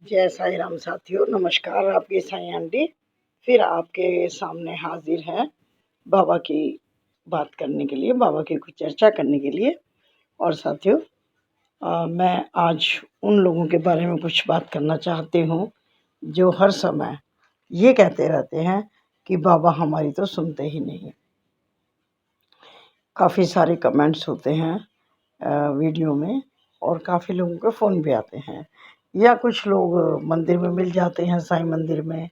जय साईं राम साथियों, नमस्कार। आपकी साईं आंटी फिर आपके सामने हाजिर है बाबा की बात करने के लिए, बाबा की कुछ चर्चा करने के लिए। और साथियों, मैं आज उन लोगों के बारे में कुछ बात करना चाहती हूँ जो हर समय ये कहते रहते हैं कि बाबा हमारी तो सुनते ही नहीं। काफ़ी सारे कमेंट्स होते हैं वीडियो में, और काफ़ी लोगों के फ़ोन भी आते हैं, या कुछ लोग मंदिर में मिल जाते हैं, साईं मंदिर में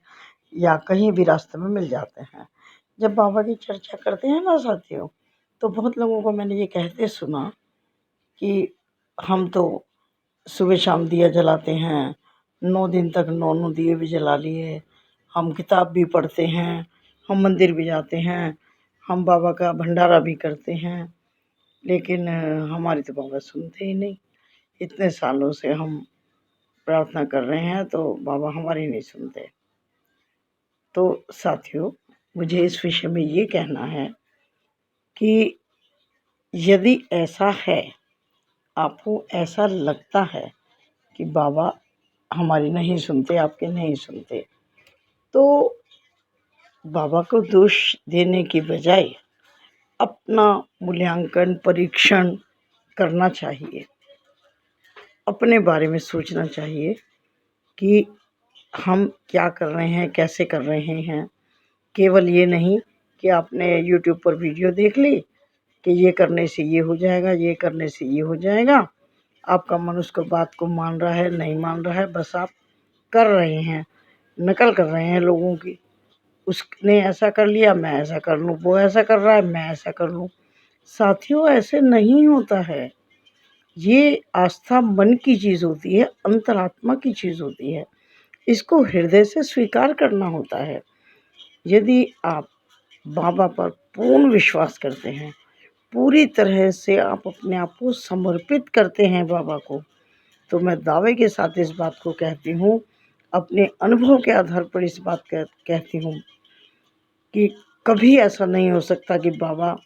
या कहीं भी रास्ते में मिल जाते हैं। जब बाबा की चर्चा करते हैं ना साथियों, तो बहुत लोगों को मैंने ये कहते सुना कि हम तो सुबह शाम दिया जलाते हैं, 9 दिन तक 9 दिए भी जला लिए, हम किताब भी पढ़ते हैं, हम मंदिर भी जाते हैं, हम बाबा का भंडारा भी करते हैं, लेकिन हमारी तो बाबा सुनते ही नहीं। इतने सालों से हम प्रार्थना कर रहे हैं तो बाबा हमारी नहीं सुनते। तो साथियों, मुझे इस विषय में ये कहना है कि यदि ऐसा है, आपको ऐसा लगता है कि बाबा हमारी नहीं सुनते, आपके नहीं सुनते, तो बाबा को दोष देने की बजाय अपना मूल्यांकन, परीक्षण करना चाहिए। अपने बारे में सोचना चाहिए कि हम क्या कर रहे हैं, कैसे कर रहे हैं। केवल ये नहीं कि आपने यूट्यूब पर वीडियो देख ली कि ये करने से ये हो जाएगा, ये करने से ये हो जाएगा। आपका मन उसको बात को मान रहा है, नहीं मान रहा है, बस आप कर रहे हैं, नकल कर रहे हैं लोगों की। उसने ऐसा कर लिया, मैं ऐसा कर लूँ, वो ऐसा कर रहा है, मैं ऐसा कर लूँ। साथियों, ऐसे नहीं होता है। ये आस्था मन की चीज़ होती है, अंतरात्मा की चीज़ होती है। इसको हृदय से स्वीकार करना होता है। यदि आप बाबा पर पूर्ण विश्वास करते हैं, पूरी तरह से आप अपने आप को समर्पित करते हैं बाबा को, तो मैं दावे के साथ इस बात को कहती हूँ, अपने अनुभव के आधार पर इस बात कहती हूँ कि कभी ऐसा नहीं हो सकता कि बाबा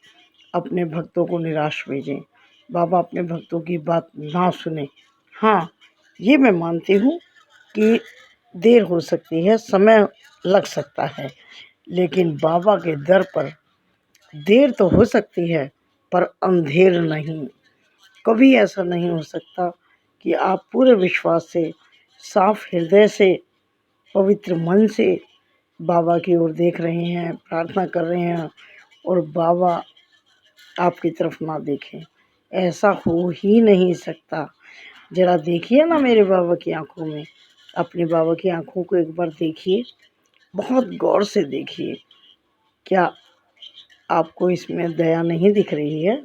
अपने भक्तों को निराश भेजें, बाबा अपने भक्तों की बात ना सुने। हाँ, ये मैं मानती हूँ कि देर हो सकती है, समय लग सकता है, लेकिन बाबा के दर पर देर तो हो सकती है पर अंधेर नहीं। कभी ऐसा नहीं हो सकता कि आप पूरे विश्वास से, साफ हृदय से, पवित्र मन से बाबा की ओर देख रहे हैं, प्रार्थना कर रहे हैं, और बाबा आपकी तरफ ना देखें। ऐसा हो ही नहीं सकता। ज़रा देखिए ना मेरे बाबा की आँखों में, अपने बाबा की आँखों को एक बार देखिए, बहुत गौर से देखिए। क्या आपको इसमें दया नहीं दिख रही है?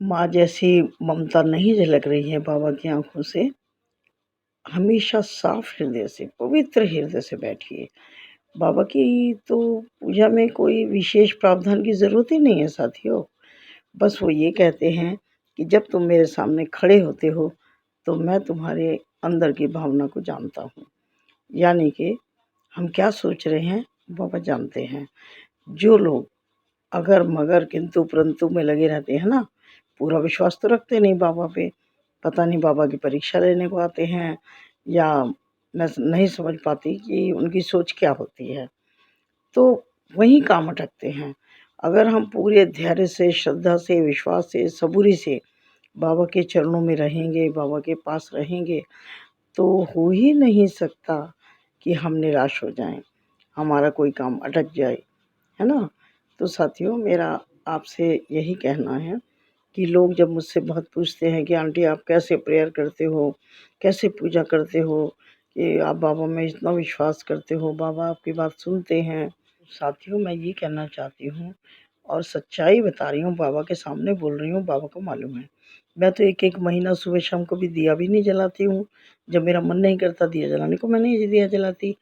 माँ जैसी ममता नहीं झलक रही है बाबा की आँखों से? हमेशा साफ हृदय से, पवित्र हृदय से बैठिए। बाबा की तो पूजा में कोई विशेष प्रावधान की ज़रूरत ही नहीं है साथियों। बस वो ये कहते हैं कि जब तुम मेरे सामने खड़े होते हो, तो मैं तुम्हारे अंदर की भावना को जानता हूँ। यानी कि हम क्या सोच रहे हैं, बाबा जानते हैं। जो लोग अगर मगर किंतु परंतु में लगे रहते हैं ना, पूरा विश्वास तो रखते नहीं बाबा पे, पता नहीं बाबा की परीक्षा लेने को आते हैं, या मैं नहीं समझ पाती कि उनकी सोच क्या होती है, तो वहीं काम अटकते हैं। अगर हम पूरे धैर्य से, श्रद्धा से, विश्वास से, सबूरी से बाबा के चरणों में रहेंगे, बाबा के पास रहेंगे, तो हो ही नहीं सकता कि हम निराश हो जाएं, हमारा कोई काम अटक जाए, है ना। तो साथियों, मेरा आपसे यही कहना है कि लोग जब मुझसे बहुत पूछते हैं कि आंटी आप कैसे प्रेयर करते हो, कैसे पूजा करते हो, कि आप बाबा में इतना विश्वास करते हो, बाबा आपकी बात सुनते हैं। साथियों, मैं ये कहना चाहती हूँ और सच्चाई बता रही हूँ, बाबा के सामने बोल रही हूँ, बाबा को मालूम है। मैं तो एक एक महीना सुबह शाम कभी दिया भी नहीं जलाती हूँ। जब मेरा मन नहीं करता दिया जलाने को, मैं नहीं दिया जलाती।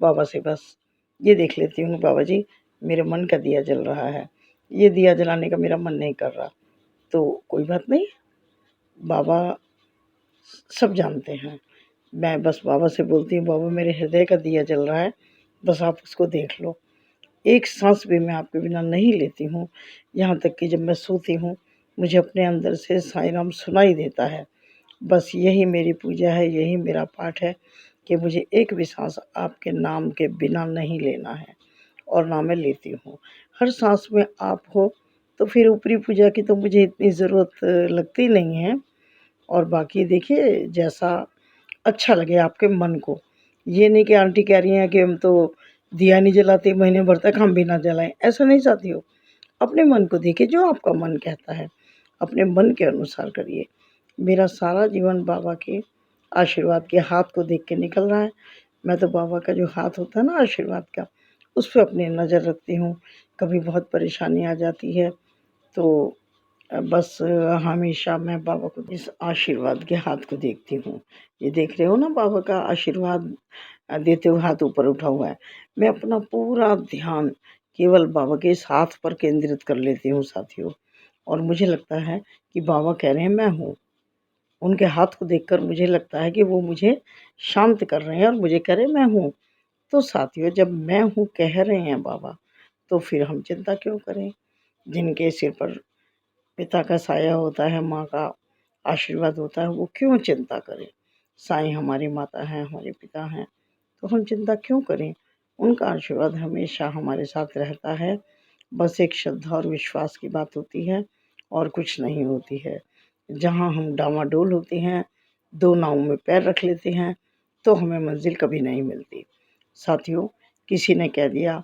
बाबा से बस ये देख लेती हूँ, बाबा जी मेरे मन का दिया जल रहा है, ये दिया जलाने का मेरा मन नहीं कर रहा, तो कोई बात नहीं, बाबा सब जानते हैं। मैं बस बाबा से बोलती हूँ, बाबा मेरे हृदय का दिया जल रहा है, बस आप उसको देख लो। एक सांस भी मैं आपके बिना नहीं लेती हूँ। यहाँ तक कि जब मैं सोती हूँ, मुझे अपने अंदर से साईं राम सुनाई देता है। बस यही मेरी पूजा है, यही मेरा पाठ है, कि मुझे एक भी सांस आपके नाम के बिना नहीं लेना है, और ना मैं लेती हूँ। हर सांस में आप हो, तो फिर ऊपरी पूजा की तो मुझे इतनी ज़रूरत लगती नहीं है। और बाकी देखिए, जैसा अच्छा लगे आपके मन को। ये नहीं कि आंटी कह रही हैं कि हम तो दिया नहीं जलाते महीने भर तक, हम भी ना जलाएं, ऐसा नहीं चाहती हो। अपने मन को देखिए, जो आपका मन कहता है अपने मन के अनुसार करिए। मेरा सारा जीवन बाबा के आशीर्वाद के हाथ को देख के निकल रहा है। मैं तो बाबा का जो हाथ होता है ना आशीर्वाद का, उस पर अपनी नज़र रखती हूँ। कभी बहुत परेशानी आ जाती है तो बस हमेशा मैं बाबा को इस आशीर्वाद के हाथ को देखती हूँ। ये देख रहे हो ना, बाबा का आशीर्वाद देते हुए हाथ ऊपर उठा हुआ है। मैं अपना पूरा ध्यान केवल बाबा के इस हाथ पर केंद्रित कर लेती हूँ साथियों, और मुझे लगता है कि बाबा कह रहे हैं मैं हूँ। उनके हाथ को देखकर मुझे लगता है कि वो मुझे शांत कर रहे हैं और मुझे कह रहे हैं मैं हूँ। तो साथियों, जब मैं हूँ कह रहे हैं बाबा, तो फिर हम चिंता क्यों करें? जिनके सिर पर पिता का साया होता है, माँ का आशीर्वाद होता है, वो क्यों चिंता करें? साईं हमारी माता हैं, हमारे पिता हैं, तो हम चिंता क्यों करें? उनका आशीर्वाद हमेशा हमारे साथ रहता है। बस एक श्रद्धा और विश्वास की बात होती है, और कुछ नहीं होती है। जहाँ हम डामाडोल होते हैं, 2 नाव में पैर रख लेते हैं, तो हमें मंजिल कभी नहीं मिलती। साथियों, किसी ने कह दिया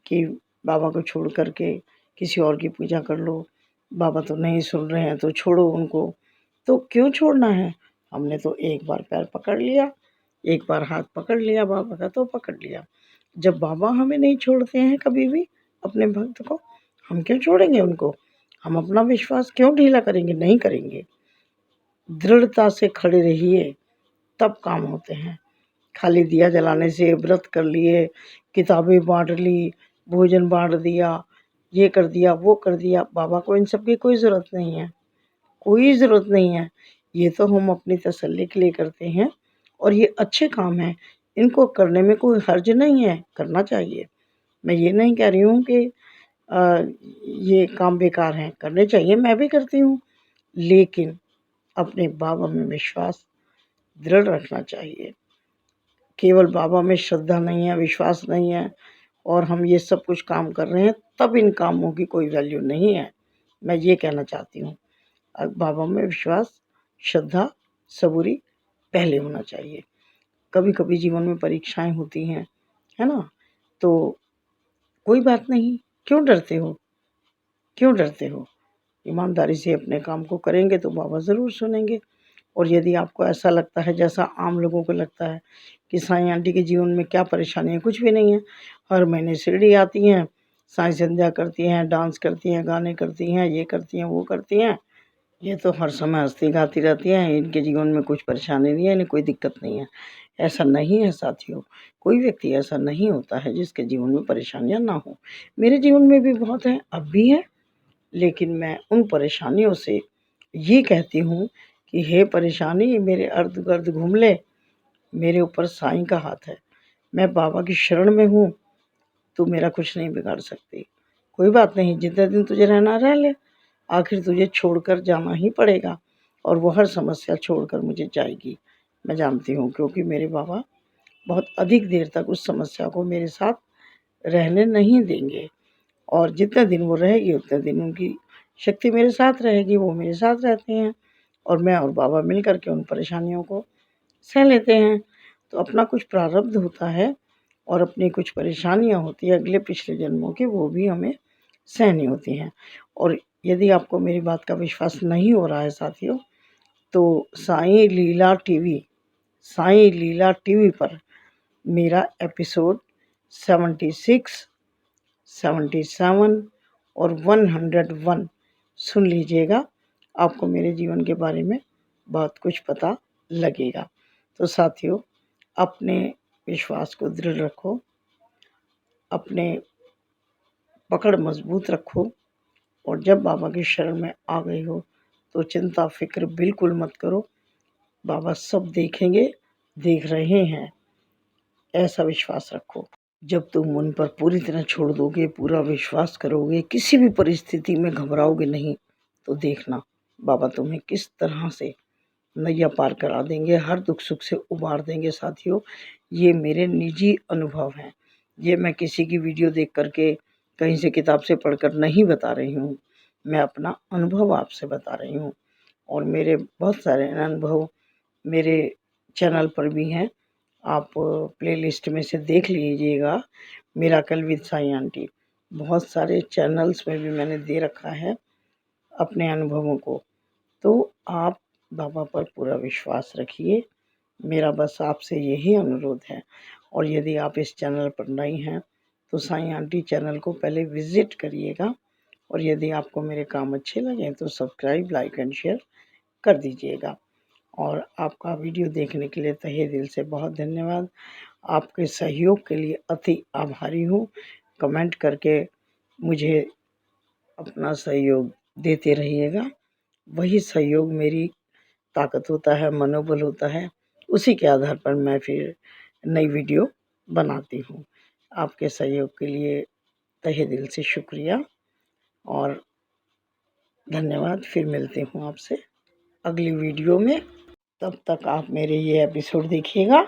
कि बाबा को छोड़ कर के किसी और की पूजा कर लो, बाबा तो नहीं सुन रहे हैं तो छोड़ो उनको। तो क्यों छोड़ना है? हमने तो एक बार पैर पकड़ लिया, एक बार हाथ पकड़ लिया बाबा का, तो पकड़ लिया। जब बाबा हमें नहीं छोड़ते हैं कभी भी अपने भक्त को, हम क्यों छोड़ेंगे उनको? हम अपना विश्वास क्यों ढीला करेंगे? नहीं करेंगे। दृढ़ता से खड़े रहिए, तब काम होते हैं। खाली दिया जलाने से, व्रत कर लिए, किताबें बाँट ली, भोजन बाँट दिया, ये कर दिया, वो कर दिया, बाबा को इन सब की कोई ज़रूरत नहीं है, कोई ज़रूरत नहीं है। ये तो हम अपनी तसल्ली के लिए करते हैं, और ये अच्छे काम हैं, इनको करने में कोई हर्ज नहीं है, करना चाहिए। मैं ये नहीं कह रही हूँ कि ये काम बेकार हैं, करने चाहिए, मैं भी करती हूँ, लेकिन अपने बाबा में विश्वास दृढ़ रखना चाहिए। केवल बाबा में श्रद्धा नहीं है, विश्वास नहीं है, और हम ये सब कुछ काम कर रहे हैं, तब इन कामों की कोई वैल्यू नहीं है। मैं ये कहना चाहती हूँ। बाबा में विश्वास, श्रद्धा, सबूरी पहले होना चाहिए। कभी-कभी जीवन में परीक्षाएँ होती हैं, है ना? तो कोई बात नहीं, क्यों डरते हो? क्यों डरते हो? ईमानदारी से अपने काम को करेंगे तो बाबा ज़रूर सुनेंगे। और यदि आपको ऐसा लगता है, जैसा आम लोगों को लगता है कि साईं आंटी के जीवन में क्या परेशानी है, कुछ भी नहीं है। हर महीने शिरडी आती हैं, साईं संध्या करती हैं, डांस करती हैं, गाने करती हैं, ये करती हैं, वो करती हैं। ये तो हर समय हँसती गाती रहती हैं, इनके जीवन में कुछ परेशानी नहीं है, इन्हें कोई दिक्कत नहीं है। ऐसा नहीं है साथियों, कोई व्यक्ति ऐसा नहीं होता है जिसके जीवन में परेशानियाँ ना हों। मेरे जीवन में भी बहुत हैं, अब भी हैं, लेकिन मैं उन परेशानियों से ये कहती हूँ कि हे परेशानी, मेरे अर्ध-गिर्द घूम ले, मेरे ऊपर साईं का हाथ है। मैं बाबा की शरण में हूँ, तू मेरा कुछ नहीं बिगाड़ सकती। कोई बात नहीं, जितने दिन तुझे रहना रह ले, आखिर तुझे छोड़कर जाना ही पड़ेगा, और वो हर समस्या छोड़कर मुझे जाएगी। मैं जानती हूँ, क्योंकि मेरे बाबा बहुत अधिक देर तक उस समस्या को मेरे साथ रहने नहीं देंगे, और जितने दिन वो रहेगी उतने दिन उनकी शक्ति मेरे साथ रहेगी, वो मेरे साथ रहते हैं, और मैं और बाबा मिल कर के उन परेशानियों को सह लेते हैं। तो अपना कुछ प्रारब्ध होता है, और अपनी कुछ परेशानियाँ होती हैं अगले पिछले जन्मों की, वो भी हमें सहनी होती हैं। और यदि आपको मेरी बात का विश्वास नहीं हो रहा है साथियों, तो साईं लीला टीवी पर मेरा एपिसोड 76, 77 और 101 सुन लीजिएगा। आपको मेरे जीवन के बारे में बहुत कुछ पता लगेगा। तो साथियों, अपने विश्वास को दृढ़ रखो, अपने पकड़ मजबूत रखो, और जब बाबा की शरण में आ गई हो तो चिंता फ़िक्र बिल्कुल मत करो। बाबा सब देखेंगे, देख रहे हैं, ऐसा विश्वास रखो। जब तुम उन पर पूरी तरह छोड़ दोगे, पूरा विश्वास करोगे, किसी भी परिस्थिति में घबराओगे नहीं, तो देखना बाबा तुम्हें किस तरह से नैया पार करा देंगे, हर दुख सुख से उबार देंगे। साथियों, ये मेरे निजी अनुभव हैं, ये मैं किसी की वीडियो देख करके, कहीं से किताब से पढ़कर नहीं बता रही हूँ, मैं अपना अनुभव आपसे बता रही हूँ। और मेरे बहुत सारे अनुभव मेरे चैनल पर भी हैं, आप प्लेलिस्ट में से देख लीजिएगा, मिराकल विद साईं आंटी। बहुत सारे चैनल्स में भी मैंने दे रखा है अपने अनुभवों को। तो आप बाबा पर पूरा विश्वास रखिए, मेरा बस आपसे यही अनुरोध है। और यदि आप इस चैनल पर नए हैं तो साईं आंटी चैनल को पहले विज़िट करिएगा, और यदि आपको मेरे काम अच्छे लगें तो सब्सक्राइब, लाइक एंड शेयर कर दीजिएगा। और आपका वीडियो देखने के लिए तहे दिल से बहुत धन्यवाद। आपके सहयोग के लिए अति आभारी हूँ। कमेंट करके मुझे अपना सहयोग देते रहिएगा, वही सहयोग मेरी ताकत होता है, मनोबल होता है। उसी के आधार पर मैं फिर नई वीडियो बनाती हूँ। आपके सहयोग के लिए तहे दिल से शुक्रिया और धन्यवाद। फिर मिलती हूँ आपसे अगली वीडियो में। तब तक आप मेरे ये एपिसोड देखिएगा।